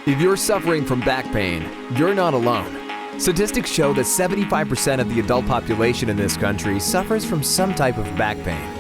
If you're suffering from back pain, you're not alone. Statistics show that 75% of the adult population in this country suffers from some type of back pain.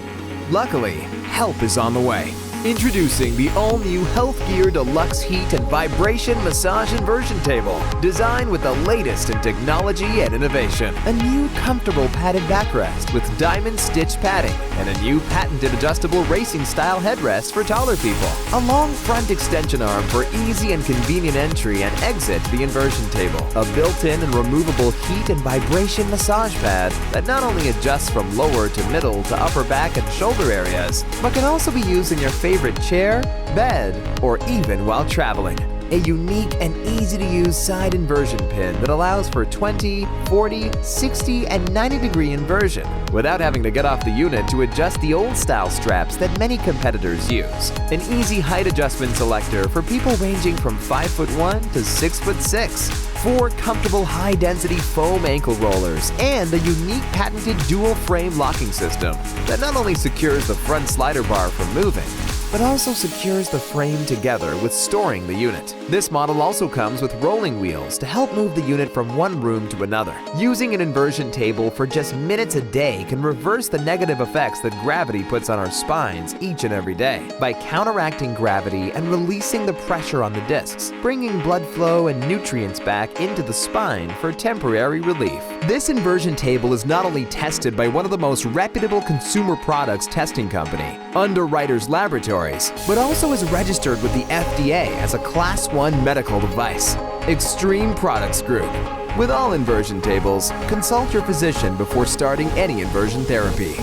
Luckily, help is on the way. Introducing the all-new Health Gear Delux Heat and Vibration Massage Inversion Table, designed with the latest in technology and innovation. A new comfortable padded backrest with diamond stitch padding and a new patented adjustable racing-style headrest for taller people. A long front extension arm for easy and convenient entry and exit to the inversion table. A built-in and removable heat and vibration massage pad that not only adjusts from lower to middle to upper back and shoulder areas, but can also be used in your favorite chair, bed, or even while traveling. A unique and easy-to-use side inversion pin that allows for 20, 40, 60, and 90-degree inversion without having to get off the unit to adjust the old-style straps that many competitors use. An easy height adjustment selector for people ranging from 5'1" to 6'6". 4 comfortable high-density foam ankle rollers, and the unique patented dual-frame locking system that not only secures the front slider bar from moving, but also secures the frame together with storing the unit. This model also comes with rolling wheels to help move the unit from one room to another. Using an inversion table for just minutes a day can reverse the negative effects that gravity puts on our spines each and every day by counteracting gravity and releasing the pressure on the discs, bringing blood flow and nutrients back into the spine for temporary relief. This inversion table is not only tested by one of the most reputable consumer products testing company, Underwriters Laboratories, but also is registered with the FDA as a Class 1 medical device. Extreme Products Group. With all inversion tables, consult your physician before starting any inversion therapy.